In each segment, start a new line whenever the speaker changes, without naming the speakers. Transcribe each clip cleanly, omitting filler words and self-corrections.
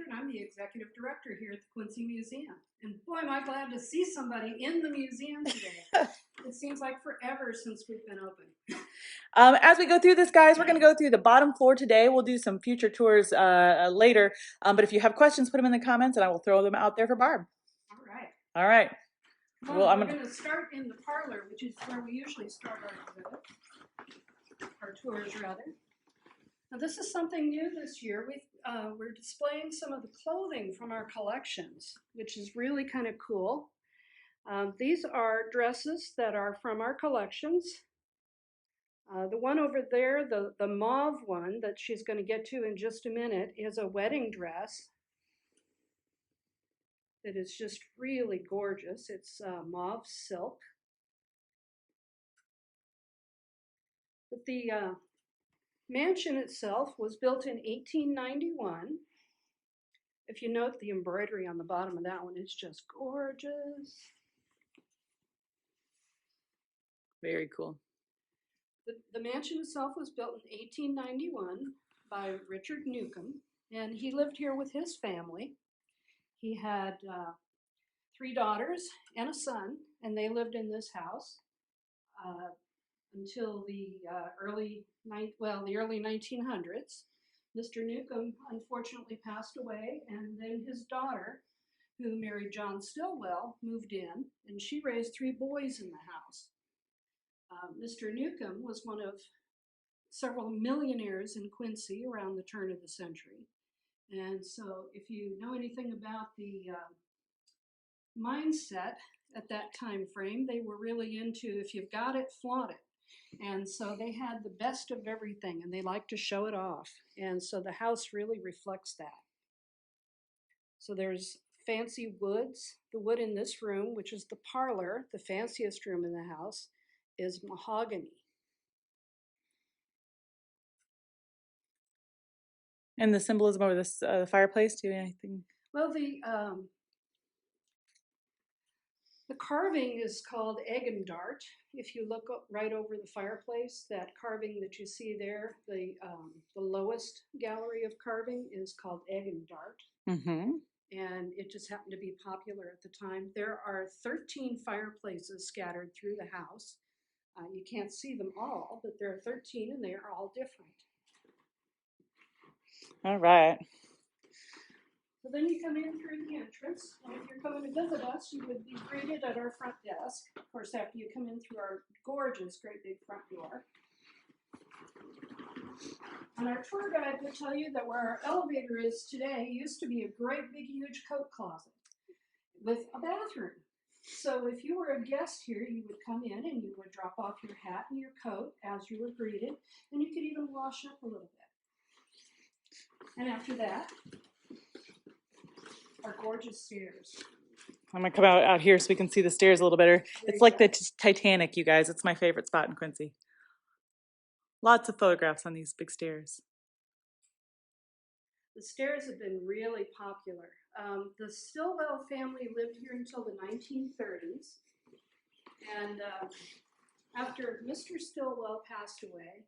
and I'm the executive director here at the Quincy Museum. And boy, am I glad to see somebody in the museum today. It seems like forever since we've been open.
As we go through this, guys, we're going to go through the bottom floor today. We'll do some future tours later. But if you have questions, put them in the comments, and I will throw them out there for Barb.
All right.
All right.
Well, we're going to start in the parlor, which is where we usually start our tours, rather. Now, this is something new this year. We're displaying some of the clothing from our collections, which is really kind of cool. These are dresses that are from our collections. The one over there, the mauve one that she's going to get to in just a minute, is a wedding dress. It is just really gorgeous. It's mauve silk. But the mansion itself was built in 1891. If you note the embroidery on the bottom of that one, it's just gorgeous.
Very cool.
The mansion itself was built in 1891 by Richard Newcomb, and he lived here with his family. He had 3 daughters and a son, and they lived in this house until the early 1900s. Mr. Newcomb unfortunately passed away, and then his daughter, who married John Stillwell, moved in, and she raised 3 boys in the house. Mr. Newcomb was one of several millionaires in Quincy around the turn of the century. And so if you know anything about the mindset at that time frame, they were really into, if you've got it, flaunt it. And so they had the best of everything, and they liked to show it off. And so the house really reflects that. So there's fancy woods. The wood in this room, which is the parlor, the fanciest room in the house, is mahogany.
And the symbolism over this fireplace, do you have anything?
Well, the carving is called egg and dart. If you look right over the fireplace, that carving that you see there, the lowest gallery of carving is called egg and dart.
Mm-hmm. And
it just happened to be popular at the time. There are 13 fireplaces scattered through the house. You can't see them all, but there are 13, and they are all different.
All right.
So then you come in through the entrance, and if you're coming to visit us, you would be greeted at our front desk. Of course, after you come in through our gorgeous, great big front door. And our tour guide will tell you that where our elevator is today used to be a great big huge coat closet with a bathroom. So if you were a guest here, you would come in and you would drop off your hat and your coat as you were greeted, and you could even wash up a little bit. And after that, our gorgeous stairs.
I'm going to come out here so we can see the stairs a little better. It's like the Titanic, you guys. It's my favorite spot in Quincy. Lots of photographs on these big stairs.
The stairs have been really popular. The Stillwell family lived here until the 1930s. And after Mr. Stillwell passed away,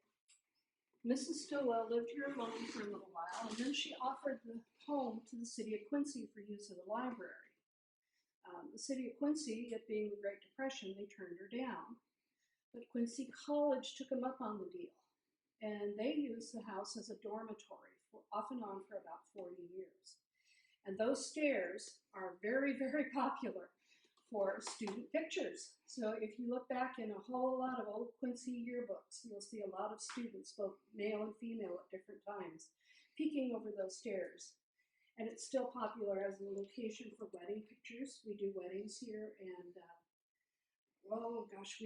Mrs. Stillwell lived here alone for a little while, and then she offered the home to the city of Quincy for use of the library. The city of Quincy, it being the Great Depression, they turned her down. But Quincy College took them up on the deal, and they used the house as a dormitory off and on for about 40 years. And those stairs are very, very popular for student pictures. So if you look back in a whole lot of old Quincy yearbooks, you'll see a lot of students, both male and female at different times, peeking over those stairs. And it's still popular as a location for wedding pictures. We do weddings here, and oh gosh,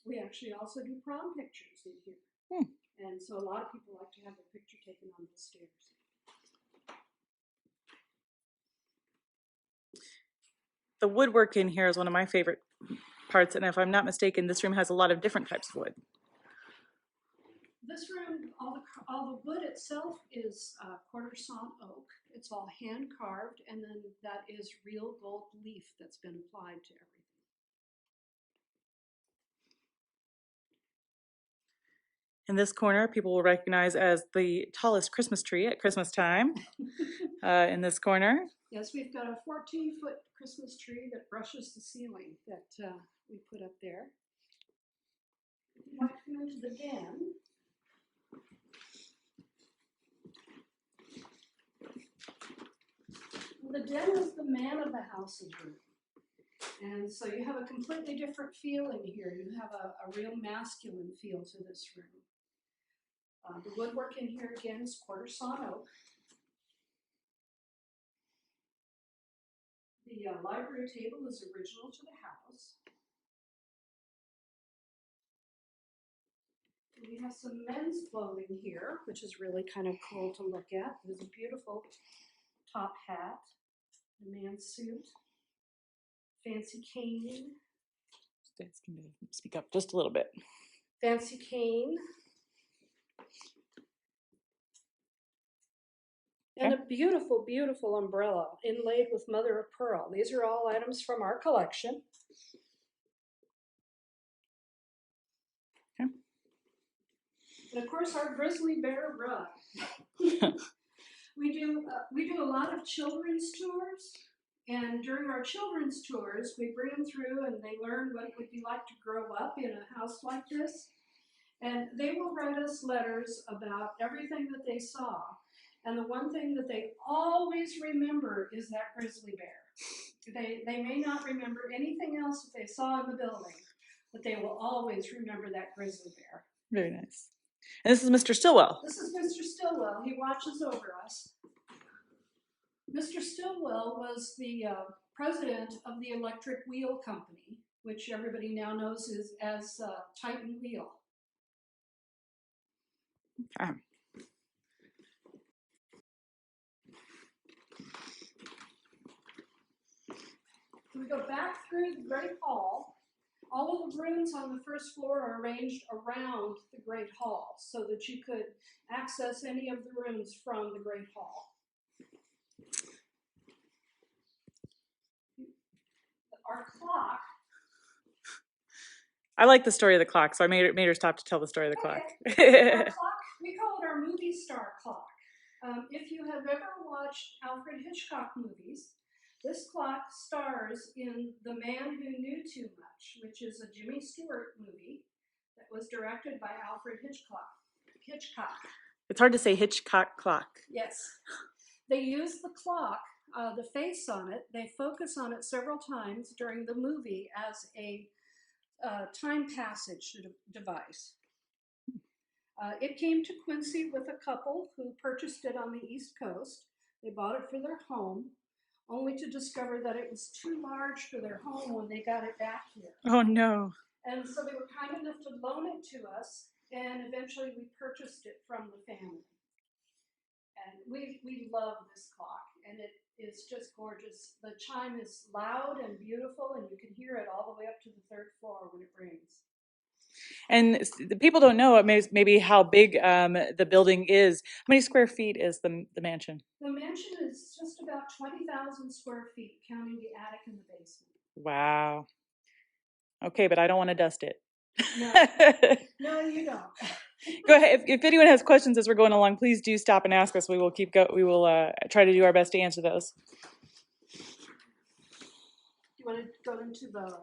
we actually also do prom pictures in here. And so a lot of people like to have their picture taken on those stairs.
The woodwork in here is one of my favorite parts, and if I'm not mistaken, this room has a lot of different types of wood.
This room, all the wood itself is quarter sawn oak. It's all hand carved, and then that is real gold leaf that's been applied to everything.
In this corner, people will recognize as the tallest Christmas tree at Christmas time. In this corner.
Yes, we've got a 14-foot Christmas tree that brushes the ceiling that we put up there. If you'd like to go into the den. The den is the man of the house's room. And so you have a completely different feeling here. You have a real masculine feel to this room. The woodwork in here again is quarter sawn oak. The library table is original to the house. We have some men's clothing here, which is really kind of cool to look at. There's a beautiful top hat, a man's suit, fancy cane.
Speak up just a little bit.
Fancy cane. And a beautiful, beautiful umbrella inlaid with mother of pearl. These are all items from our collection.
Okay.
And of course, our grizzly bear rug. We do a lot of children's tours, and during our children's tours, we bring them through and they learn what it would be like to grow up in a house like this. And they will write us letters about everything that they saw. And the one thing that they always remember is that grizzly bear. They may not remember anything else that they saw in the building, but they will always remember that grizzly bear.
Very nice. And this is Mr. Stillwell.
This is Mr. Stillwell. He watches over us. Mr. Stillwell was the president of the Electric Wheel Company, which everybody now knows as Titan Wheel.
Okay.
We go back through the Great Hall. All of the rooms on the first floor are arranged around the Great Hall so that you could access any of the rooms from the Great Hall. Our clock.
I like the story of the clock, so I made her stop to tell the story of the clock.
Our clock, we call it our movie star clock. If you have ever watched Alfred Hitchcock movies, this clock stars in The Man Who Knew Too Much, which is a Jimmy Stewart movie that was directed by Alfred Hitchcock.
It's hard to say Hitchcock clock.
Yes. They use the clock, the face on it, they focus on it several times during the movie as a time passage device. It came to Quincy with a couple who purchased it on the East Coast. They bought it for their home, only to discover that it was too large for their home when they got it back here.
Oh no.
And so they were kind enough to loan it to us, and eventually we purchased it from the family. And we love this clock, and it is just gorgeous. The chime is loud and beautiful, and you can hear it all the way up to the third floor when it rings.
And the people don't know maybe how big the building is. How many square feet is the mansion?
The mansion is just about 20,000 square feet, counting the attic and the basement.
Wow. Okay, but I don't want to dust it.
No, you don't.
Go ahead. If anyone has questions as we're going along, please do stop and ask us. We will We will try to do our best to answer those.
You want to go into the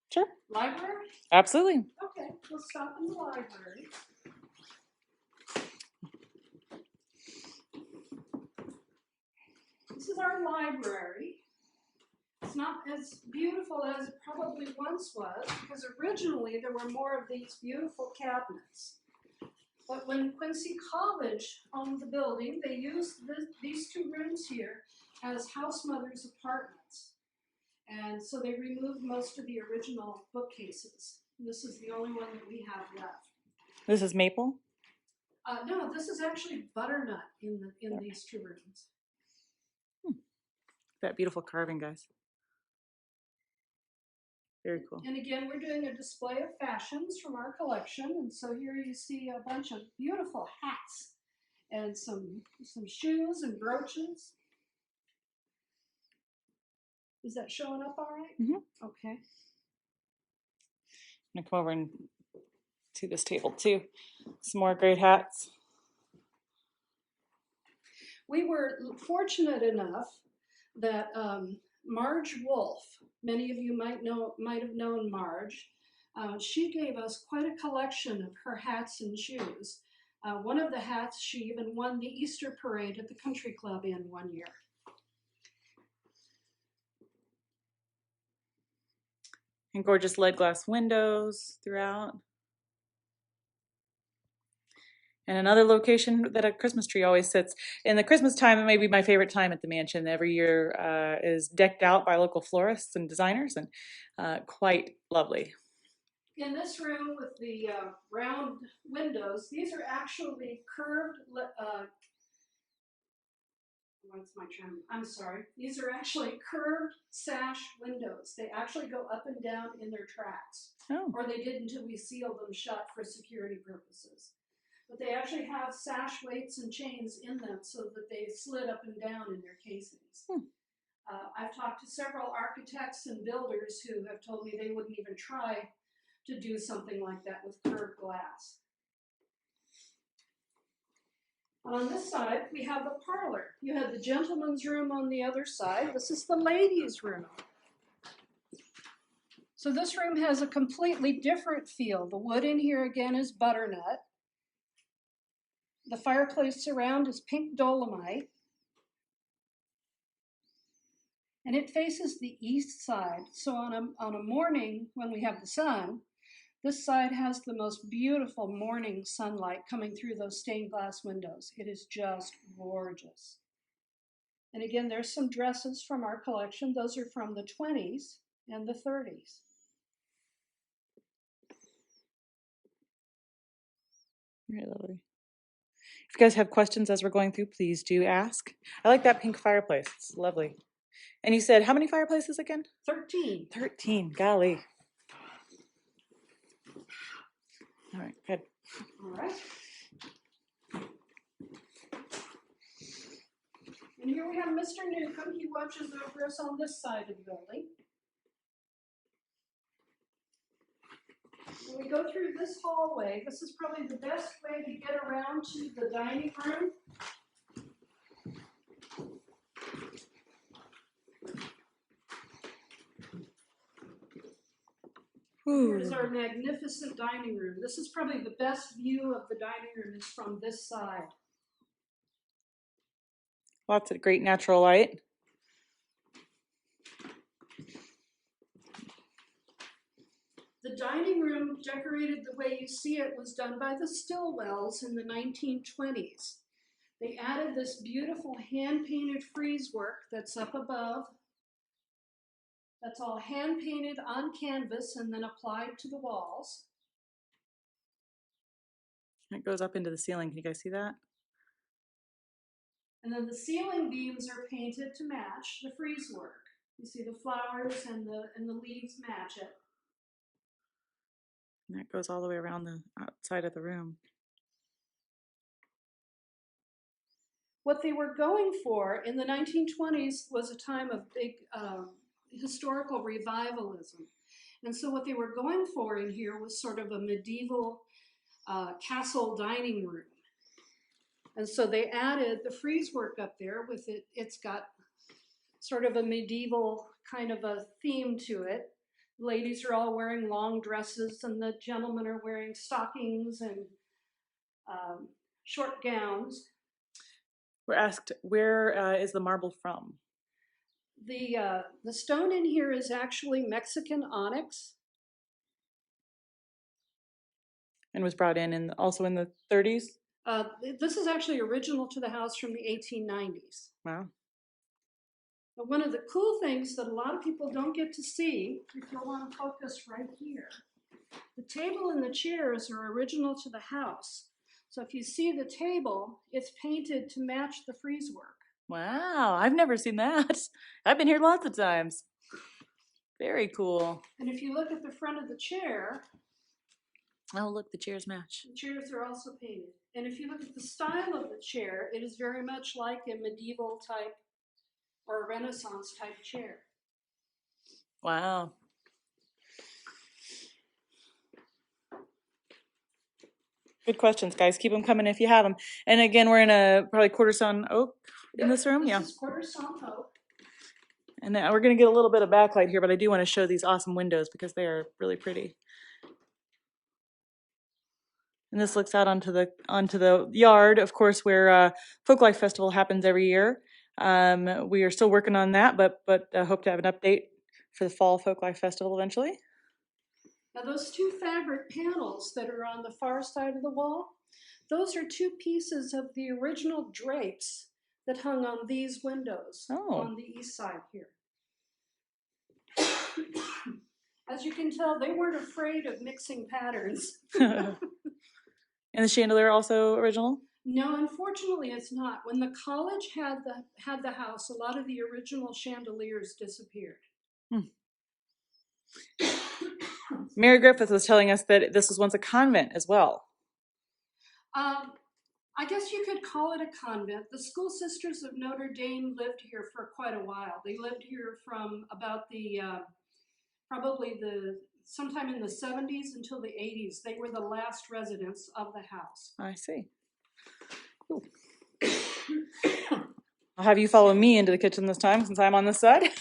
Sure.
library?
Absolutely.
Okay, we'll stop in the library. This is our library. It's not as beautiful as it probably once was, because originally there were more of these beautiful cabinets. But when Quincy College owned the building, they used these two rooms here as house mothers' apartments. And so they removed most of the original bookcases. This is the only one that we have left.
This is maple?
No, this is actually butternut in these two rooms.
That beautiful carving, guys. Very cool.
And again, we're doing a display of fashions from our collection. And so here you see a bunch of beautiful hats and some shoes and brooches. Is that showing up all right?
Mm-hmm.
Okay.
I'm going to come over and See this table too. Some more great hats.
We were fortunate enough that Marge Wolf, many of you might have known Marge, she gave us quite a collection of her hats and shoes. One of the hats, she even won the Easter parade at the country club in one year.
And gorgeous lead glass windows throughout. And another location that a Christmas tree always sits. In the Christmas time, it may be my favorite time at the mansion. Every year is decked out by local florists and designers, and quite lovely.
In this room with the round windows, these are actually curved, what's my term? I'm sorry. These are actually curved sash windows. They actually go up and down in their tracks.
Oh.
Or they did until we sealed them shut for security purposes. But they actually have sash weights and chains in them so that they slid up and down in their casings. I've talked to several architects and builders who have told me they wouldn't even try to do something like that with curved glass. On this side, we have the parlor. You had the gentleman's room on the other side. This is the ladies' room. So this room has a completely different feel. The wood in here again is butternut. The fireplace around is pink dolomite. And it faces the east side. So on a morning when we have the sun, this side has the most beautiful morning sunlight coming through those stained glass windows. It is just gorgeous. And again, there's some dresses from our collection. Those are from the 20s and the 30s.
Very lovely. If you guys have questions as we're going through, please do ask. I like that pink fireplace. It's lovely. And you said how many fireplaces again?
13.
13. Golly. All right, good.
All right. And here we have Mr. Newcomb. He watches over us on this side of the building. When we go through this hallway, this is probably the best way to get around to the dining room. Here's our magnificent dining room. This is probably the best view of the dining room is from this side.
Lots of great natural light.
The dining room, decorated the way you see it, was done by the Stillwells in the 1920s. They added this beautiful hand-painted frieze work that's up above. That's all hand-painted on canvas and then applied to the walls.
It goes up into the ceiling. Can you guys see that?
And then the ceiling beams are painted to match the frieze work. You see the flowers and the leaves match it.
And that goes all the way around the outside of the room.
What they were going for in the 1920s was a time of big historical revivalism. And so what they were going for in here was sort of a medieval castle dining room. And so they added the frieze work up there with it. It's got sort of a medieval kind of a theme to it. Ladies are all wearing long dresses and the gentlemen are wearing stockings and short gowns.
We're asked, where is the marble from?
The stone in here is actually Mexican onyx.
And was brought in also in the 30s?
This is actually original to the house from the 1890s.
Wow.
But one of the cool things that a lot of people don't get to see, if you'll want to focus right here, the table and the chairs are original to the house. So if you see the table, it's painted to match the frieze work.
Wow, I've never seen that. I've been here lots of times. Very cool.
And if you look at the front of the chair,
oh, look, the chairs match.
The chairs are also painted. And if you look at the style of the chair, it is very much like a medieval type or a Renaissance type chair.
Wow. Good questions, guys. Keep them coming if you have them. And again, we're in a probably quarter sawn oak in this room.
This is quarter sawn oak.
And now we're going to get a little bit of backlight here, but I do want to show these awesome windows because they are really pretty. And this looks out onto the yard, of course, where Folklife Festival happens every year. We are still working on that, but hope to have an update for the Fall Folklife Festival eventually.
Now those two fabric panels that are on the far side of the wall, those are two pieces of the original drapes that hung on these windows on the east side here. As you can tell, they weren't afraid of mixing patterns.
And the chandelier also original?
No, unfortunately it's not. When the college had the house, a lot of the original chandeliers disappeared.
Mary Griffith was telling us that this was once a convent as well.
I guess you could call it a convent. The School Sisters of Notre Dame lived here for quite a while. They lived here from about the, sometime in the 70s until the 80s. They were the last residents of the house.
I see. Cool. I'll have you follow me into the kitchen this time since I'm on this side.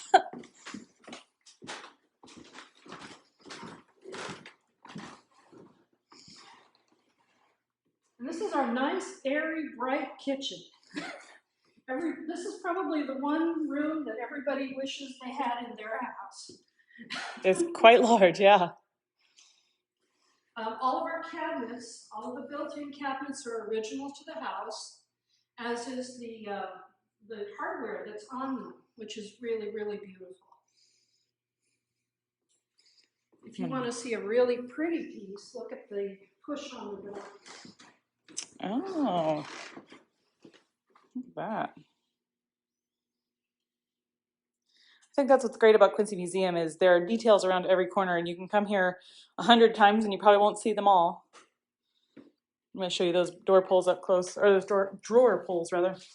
And this is our nice, airy, bright kitchen. This is probably the one room that everybody wishes they had in their house.
It's quite large, yeah.
All of our cabinets, all of the built-in cabinets are original to the house, as is the hardware that's on them, which is really, really beautiful. If you want to see a really pretty piece, look at the push on the door.
Oh, look at that. I think that's what's great about Quincy Museum is there are details around every corner, and you can come here 100 times and you probably won't see them all. I'm going to show you those door pulls up close, or those drawer pulls rather. Isn't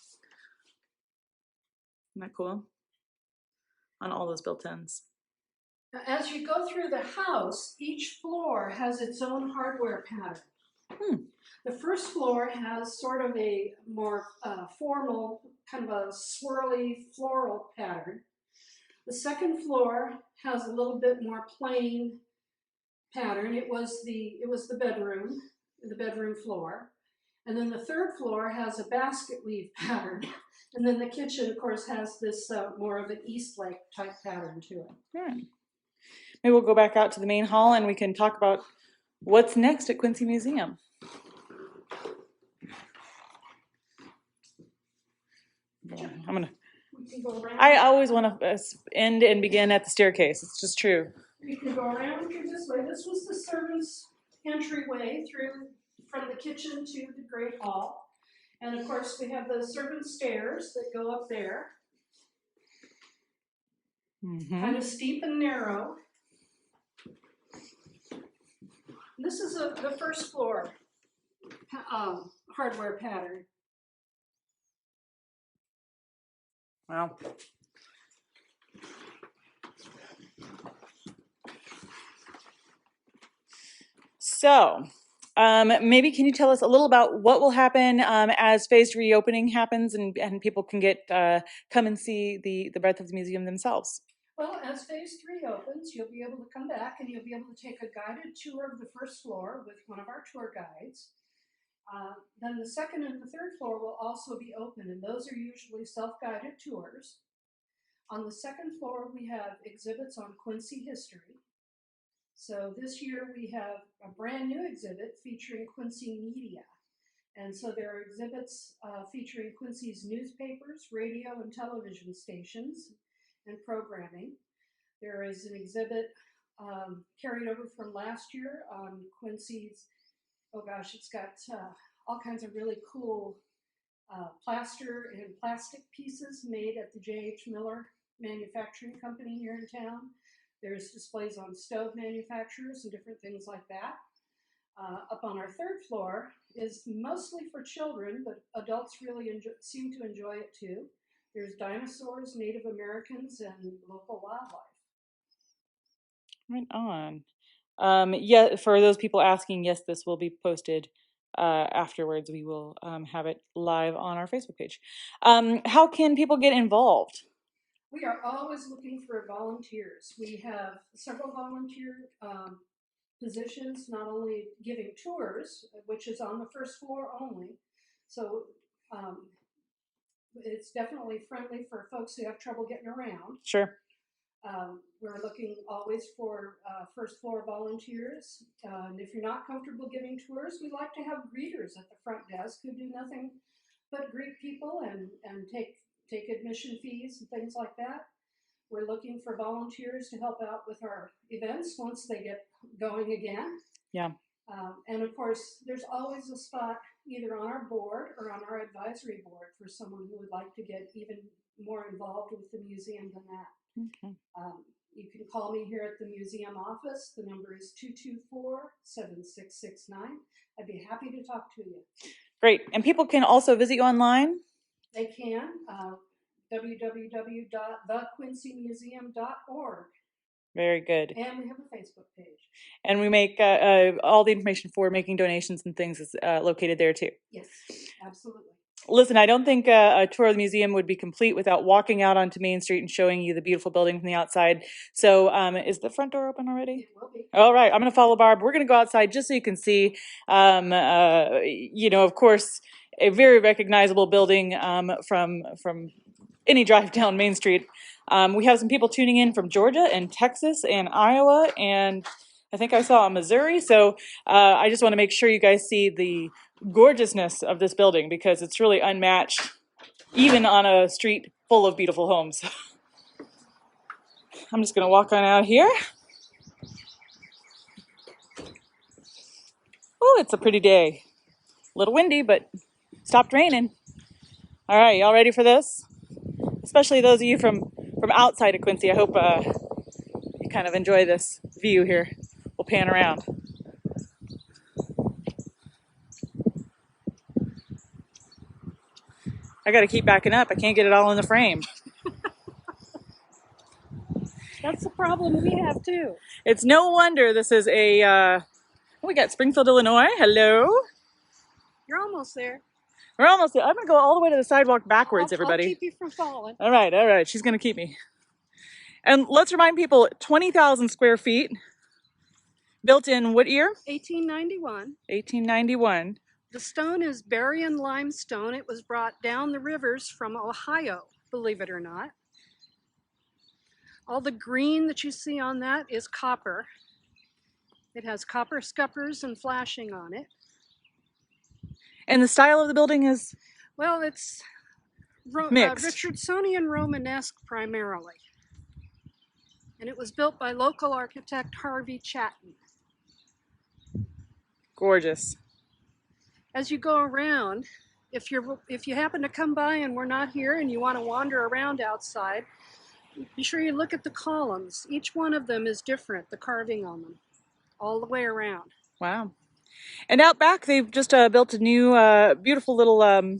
that cool? On all those built-ins.
As you go through the house, each floor has its own hardware pattern. The first floor has sort of a more formal, kind of a swirly floral pattern. The second floor has a little bit more plain pattern. It was the bedroom floor. And then the third floor has a basket weave pattern. And then the kitchen, of course, has this more of an Eastlake type pattern to it.
Yeah. Maybe we'll go back out to the main hall and we can talk about what's next at Quincy Museum. I always want to end and begin at the staircase. It's just true.
You can go around through this way. This was the servants' entryway through from the kitchen to the Great Hall. And of course, we have the servant stairs that go up there. Kind of steep and narrow. This is the first floor hardware pattern.
Wow. So, maybe can you tell us a little about what will happen as phased reopening happens and people can get come and see the breadth of the museum themselves?
Well, as phase 3 opens, you'll be able to come back and you'll be able to take a guided tour of the first floor with one of our tour guides. Then the second and the third floor will also be open, and those are usually self-guided tours. On the second floor, we have exhibits on Quincy history. So this year we have a brand new exhibit featuring Quincy media. And so there are exhibits featuring Quincy's newspapers, radio, and television stations and programming. There is an exhibit carried over from last year on Quincy's, oh gosh, it's got all kinds of really cool plaster and plastic pieces made at the J.H. Miller Manufacturing Company here in town. There's displays on stove manufacturers and different things like that. Up on our third floor is mostly for children, but adults really seem to enjoy it too. There's dinosaurs, Native Americans, and local wildlife.
Right on. Yeah, for those people asking, yes, this will be posted afterwards we will have it live on our Facebook page. How can people get involved?
We are always looking for volunteers. We have several volunteer positions, not only giving tours, which is on the first floor only. So it's definitely friendly for folks who have trouble getting around.
Sure.
We're looking always for first floor volunteers. And if you're not comfortable giving tours, we like to have greeters at the front desk who do nothing but greet people and take admission fees and things like that. We're looking for volunteers to help out with our events once they get going again.
Yeah.
And of course, there's always a spot either on our board or on our advisory board for someone who would like to get even more involved with the museum than that.
Okay.
You can call me here at the museum office. The number is 224-7669. I'd be happy to talk to you.
Great. And people can also visit you online?
They can. www.thequincymuseum.org.
Very good.
And we have a Facebook page.
And we make all the information for making donations and things is located there too.
Yes, absolutely.
Listen, I don't think a tour of the museum would be complete without walking out onto Main Street and showing you the beautiful building from the outside. So is the front door open already?
It will be.
All right, I'm going to follow Barb. We're going to go outside just so you can see, of course, a very recognizable building from any drive down Main Street. We have some people tuning in from Georgia and Texas and Iowa, and I think I saw Missouri. So I just want to make sure you guys see the gorgeousness of this building because it's really unmatched, even on a street full of beautiful homes. I'm just going to walk on out here. Oh, it's a pretty day. A little windy, but stopped raining. All right, y'all ready for this? Especially those of you from outside of Quincy. I hope you kind of enjoy this view here. We'll pan around. I got to keep backing up. I can't get it all in the frame.
That's the problem we have too.
It's no wonder this is a, we got Springfield, Illinois. Hello.
You're almost there.
We're almost there. I'm going to go all the way to the sidewalk backwards, everybody.
I'll keep you from falling.
All right. She's going to keep me. And let's remind people, 20,000 square feet. Built in what year?
1891.
1891.
The stone is Berrien limestone. It was brought down the rivers from Ohio, believe it or not. All the green that you see on that is copper. It has copper scuppers and flashing on it.
And the style of the building is?
Well, it's
mixed.
Richardsonian Romanesque primarily. And it was built by local architect Harvey Chatton.
Gorgeous.
As you go around, if you happen to come by and we're not here and you want to wander around outside, be sure you look at the columns. Each one of them is different, the carving on them, all the way around.
Wow. And out back, they've just built a new, beautiful little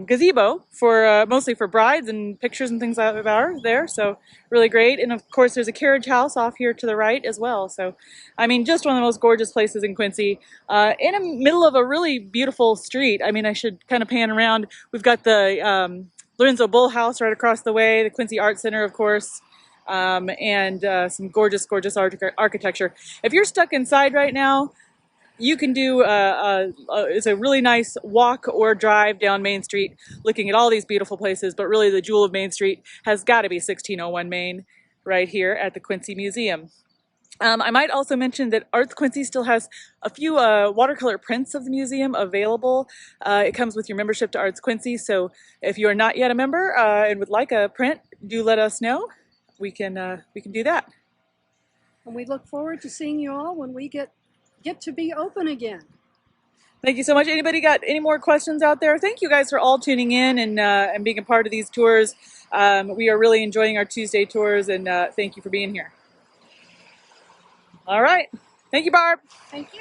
gazebo for mostly for brides and pictures and things like that there. So really great. And of course, there's a carriage house off here to the right as well. So, I mean, just one of the most gorgeous places in Quincy, in the middle of a really beautiful street. I mean, I should kind of pan around. We've got the Lorenzo Bull House right across the way, the Quincy Art Center, of course. And some gorgeous architecture. If you're stuck inside right now, you can do it's a really nice walk or drive down Main Street looking at all these beautiful places, but really the jewel of Main Street has got to be 1601 Main right here at the Quincy Museum. I might also mention that Arts Quincy still has a few watercolor prints of the museum available. It comes with your membership to Arts Quincy, so if you are not yet a member and would like a print, do let us know. We can do that.
And we look forward to seeing you all when we get to be open again.
Thank you so much. Anybody got any more questions out there? Thank you guys for all tuning in and being a part of these tours. We are really enjoying our Tuesday tours, and thank you for being here. All right. Thank you, Barb.
Thank you.